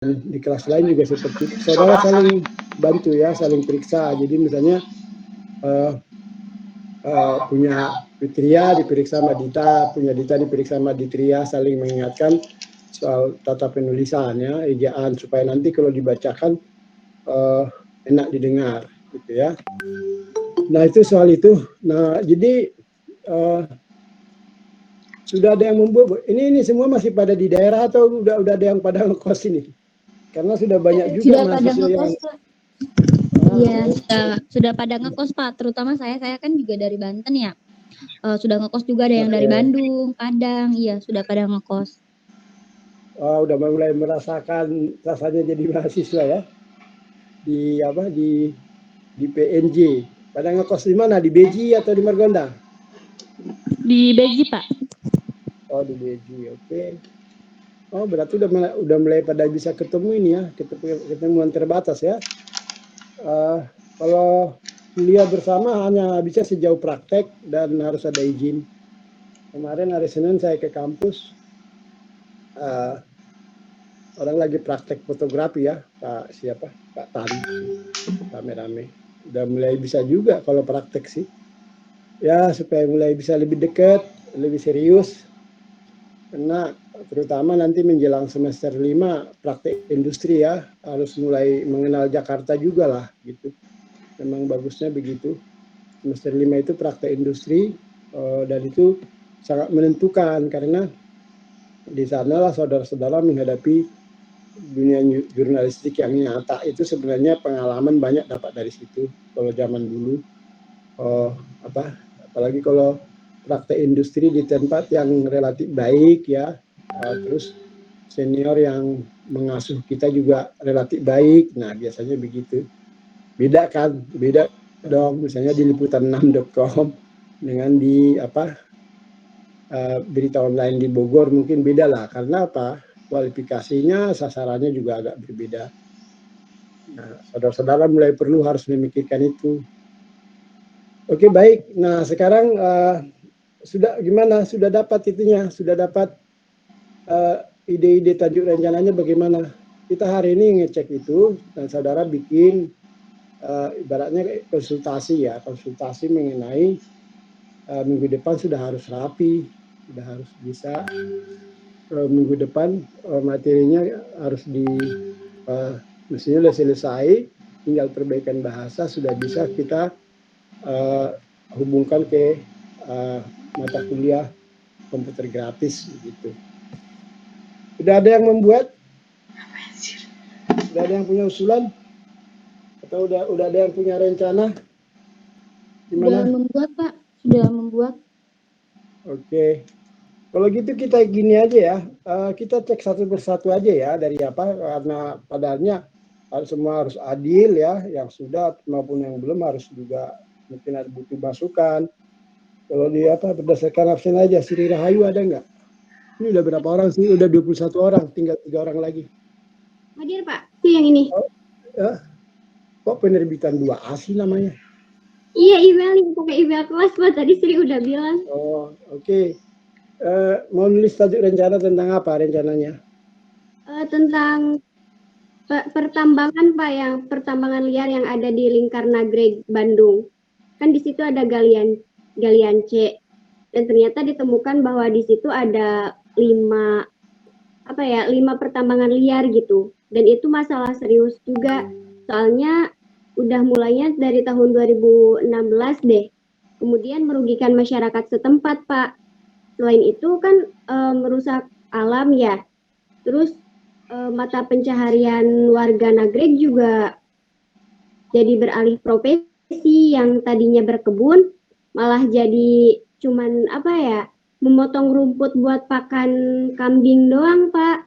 di kelas lain juga seperti itu. Saudara saling bantu ya, saling periksa. Jadi misalnya punya Fitria diperiksa sama Dita, punya Dita diperiksa sama Ditria, saling mengingatkan soal tata penulisan ya, ejaan, supaya nanti kalau dibacakan enak didengar gitu ya. Nah itu soal itu. Nah jadi sudah ada yang membuat ini semua masih pada di daerah atau udah ada yang pada ngekos ini? Karena sudah banyak juga sudah pada mahasiswa yang iya sudah pada ngekos Pak, terutama saya kan juga dari Banten ya. Sudah ngekos juga, ada yang dari Bandung, Padang, iya sudah pada ngekos. Udah mulai merasakan rasanya jadi mahasiswa ya di PNJ. Pada ngekos di mana? Di Beji atau di Margonda? Di Beji Pak. Oh di Beji, oke. Oh berarti udah mulai pada bisa ketemu ini ya, ketemuan terbatas ya. Kalau kuliah bersama hanya bisa sejauh praktek dan harus ada izin. Kemarin hari Senin saya ke kampus, orang lagi praktek fotografi ya, Pak Tan, rame-rame. Udah mulai bisa juga kalau praktek sih. Ya supaya mulai bisa lebih dekat, lebih serius. Karena terutama nanti menjelang semester 5 praktek industri ya, harus mulai mengenal Jakarta juga lah gitu. Memang bagusnya begitu. Semester 5 itu praktek industri dan itu sangat menentukan karena di sanalah saudara-saudara menghadapi dunia jurnalistik yang nyata. Itu sebenarnya pengalaman banyak dapat dari situ. Kalau zaman dulu apalagi kalau praktek industri di tempat yang relatif baik ya, terus senior yang mengasuh kita juga relatif baik. Nah biasanya begitu. Beda dong, misalnya di liputan6.com dengan di berita online di Bogor mungkin beda lah, karena kualifikasinya, sasarannya juga agak berbeda. Nah saudara-saudara mulai perlu harus memikirkan itu. Oke baik, nah sekarang sudah gimana, sudah dapat itunya, sudah dapat ide-ide tajuk rencananya bagaimana? Kita hari ini ngecek itu dan saudara bikin ibaratnya konsultasi mengenai minggu depan sudah harus rapi, sudah harus bisa minggu depan materinya harus mestinya sudah selesai, tinggal perbaikan bahasa sudah bisa kita hubungkan ke mata kuliah komputer gratis gitu. Sudah ada yang membuat? Sudah ada yang punya usulan? Atau udah ada yang punya rencana? Gimana? Sudah membuat Pak, sudah membuat. Oke. Kalau gitu kita gini aja ya, kita cek satu persatu aja ya dari karena padahalnya semua harus adil ya, yang sudah maupun yang belum harus juga mungkin ada butuh masukan. Kalau di berdasarkan absen aja, Sri Rahayu ada nggak? Ini udah berapa orang sih? Udah 21 orang, tinggal 3 orang lagi. Hadir Pak, itu yang ini. Kok penerbitan 2A sih namanya? Iya, email, pakai email kelas Pak, tadi Sri udah bilang. Oh, oke. Mau nulis tajuk rencana tentang apa rencananya? Tentang pertambangan Pak, yang pertambangan liar yang ada di Lingkar Nagreg Bandung. Kan di situ ada galian C, dan ternyata ditemukan bahwa di situ ada 5 pertambangan liar gitu. Dan itu masalah serius juga. Soalnya udah mulainya dari tahun 2016 deh. Kemudian merugikan masyarakat setempat, Pak. Selain itu kan merusak alam ya. Terus mata pencaharian warga Nagreg juga jadi beralih profesi, yang tadinya berkebun malah jadi cuman memotong rumput buat pakan kambing doang Pak,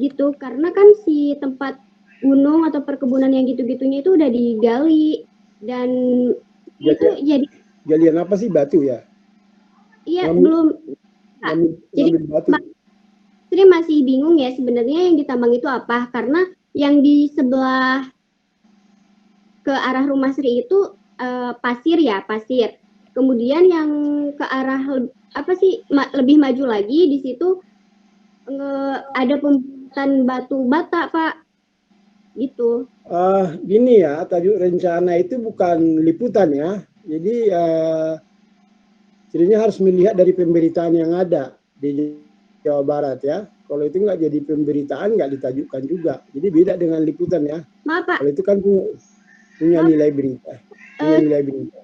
gitu. Karena kan si tempat gunung atau perkebunan yang gitu-gitunya itu udah digali, dan itu jadi galian apa sih, batu ya? Iya, belum. Jadi Sri masih bingung ya sebenarnya yang ditambang itu apa, karena yang di sebelah ke arah rumah Sri itu pasir. Kemudian yang ke arah lebih maju lagi di situ ada hutan batu bata, Pak. Gitu. Gini ya, tajuk rencana itu bukan liputan ya. Jadi jadinya harus melihat dari pemberitaan yang ada di Jawa Barat ya. Kalau itu nggak jadi pemberitaan nggak ditajukkan juga. Jadi beda dengan liputan ya. Maaf, Pak. Kalau itu kan punya nilai berita. Punya nilai berita.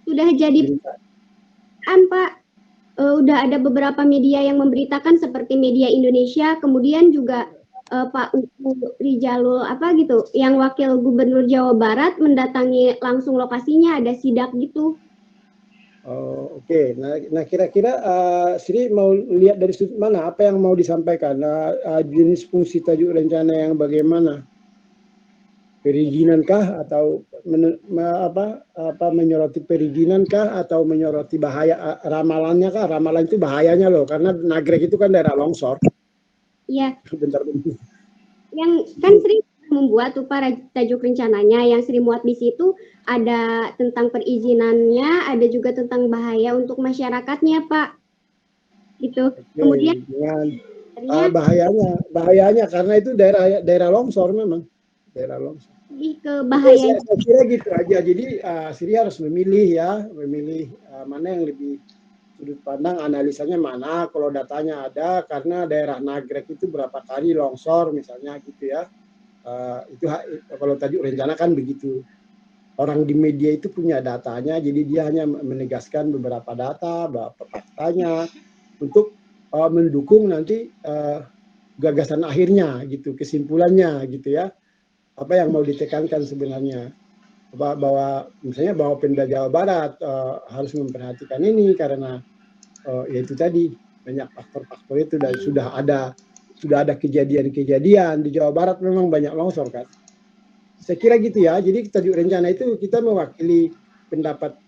Sudah jadi Pak. Udah ada beberapa media yang memberitakan seperti Media Indonesia, kemudian juga Pak Uu Rizalul yang wakil gubernur Jawa Barat mendatangi langsung lokasinya, ada sidak gitu. Oke. Nah kira-kira Sri mau lihat dari sudut mana, apa yang mau disampaikan, jenis fungsi tajuk rencana yang bagaimana, perizinan-kah atau menyoroti perizinan-kah atau menyoroti bahaya ramalannya kah? Ramalan itu bahayanya loh, karena Nagrek itu kan daerah longsor. Iya. Bentar-bentar. Yang kan Sri membuat tuh para tajuk rencananya, yang Sri muat di situ ada tentang perizinannya, ada juga tentang bahaya untuk masyarakatnya, Pak. Gitu. Oke, Kemudian bahayanya karena itu daerah longsor memang, daerah longsor. Ke bahaya. Saya kira gitu aja. Jadi Sri harus memilih mana yang lebih sudut pandang analisanya mana. Kalau datanya ada, karena daerah Nagrek itu berapa kali longsor misalnya gitu ya. Itu kalau tajuk rencana kan begitu. Orang di media itu punya datanya, jadi dia hanya menegaskan beberapa data, beberapa faktanya untuk mendukung nanti gagasan akhirnya gitu, kesimpulannya gitu ya. Apa yang mau ditekankan sebenarnya, bahwa misalnya bahwa Pemda Jawa Barat harus memperhatikan ini karena yaitu tadi banyak faktor-faktor itu, dan sudah ada kejadian-kejadian di Jawa Barat memang banyak longsor kan. Saya kira gitu ya. Jadi tajuk rencana itu kita mewakili pendapat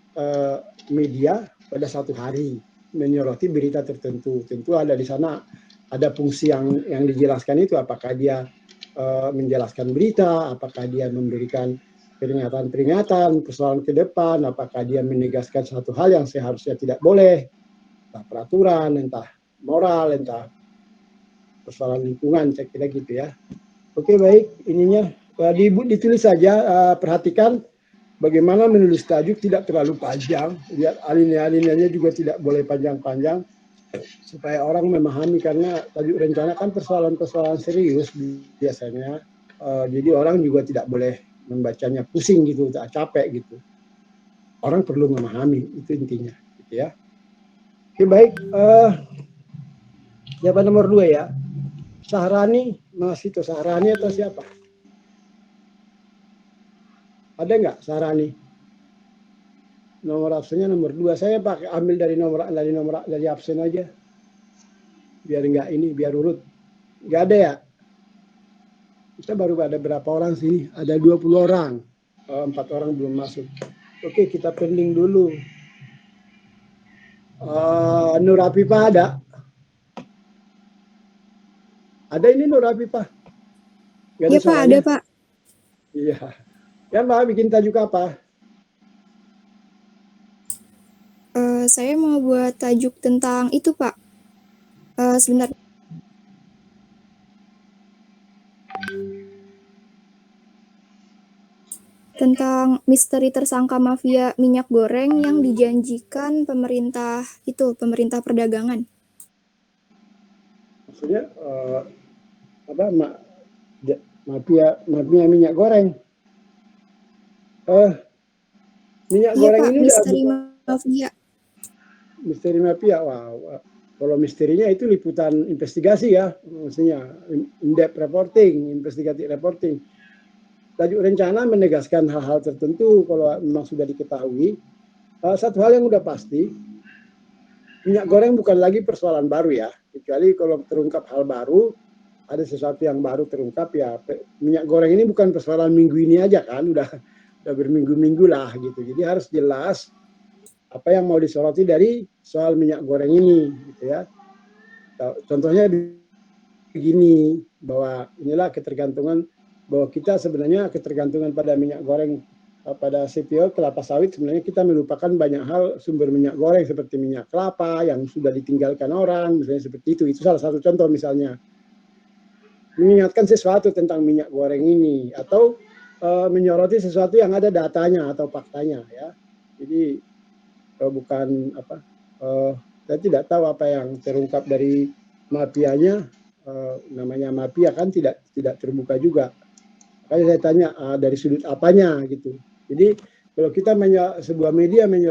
media pada satu hari menyoroti berita tertentu. Tentu ada di sana ada fungsi yang dijelaskan itu, apakah dia menjelaskan berita, apakah dia memberikan peringatan-peringatan persoalan ke depan, apakah dia menegaskan satu hal yang seharusnya tidak boleh, entah peraturan, entah moral, entah persoalan lingkungan, saya kira gitu ya. Oke, baik, ininya ditulis saja, perhatikan bagaimana menulis tajuk tidak terlalu panjang, lihat alinea-alineanya juga tidak boleh panjang-panjang, supaya orang memahami, karena tajuk rencana kan persoalan-persoalan serius biasanya, jadi orang juga tidak boleh membacanya pusing gitu, tak capek gitu. Orang perlu memahami, itu intinya gitu ya. Oke, baik, siapa nomor 2 ya? Sahrani, Mas itu Sahrani atau siapa? Ada nggak Sahrani? Nomor absennya nomor 2. Saya pakai ambil dari absen aja. Biar nggak ini, biar urut. Nggak ada ya? Kita baru ada berapa orang sini? Ada 20 orang. 4 orang belum masuk. Oke, kita pending dulu. Nur Afifah ada? Ada ini Nur Afifah? Iya Pak, ada Pak. Iya. Ya Mbak, bikin tajuk apa? Saya mau buat tajuk tentang itu Pak. Sebentar. Tentang misteri tersangka mafia minyak goreng yang dijanjikan pemerintah perdagangan. Maksudnya mafia minyak goreng. Minyak Iya goreng Pak, ini misteri mafia. Misteri mafia, wow. Kalau misterinya itu liputan investigasi ya, maksudnya in-depth reporting, investigative reporting. Tajuk rencana menegaskan hal-hal tertentu kalau memang sudah diketahui. Satu hal yang udah pasti, minyak goreng bukan lagi persoalan baru ya, kecuali kalau terungkap hal baru, ada sesuatu yang baru terungkap ya. Minyak goreng ini bukan persoalan minggu ini aja kan, udah berminggu-minggu lah gitu. Jadi harus jelas apa yang mau disoroti dari soal minyak goreng ini gitu ya. Contohnya begini, bahwa inilah ketergantungan, bahwa kita sebenarnya ketergantungan pada minyak goreng, pada CPO kelapa sawit, sebenarnya kita melupakan banyak hal sumber minyak goreng seperti minyak kelapa yang sudah ditinggalkan orang, misalnya seperti itu salah satu contoh misalnya. mengingatkan sesuatu tentang minyak goreng ini atau menyoroti sesuatu yang ada datanya atau faktanya ya. Jadi bukan apa, saya tidak tahu apa yang terungkap dari mafianya, namanya mafia kan tidak terbuka juga. Makanya saya tanya dari sudut apanya gitu. Jadi kalau kita sebuah media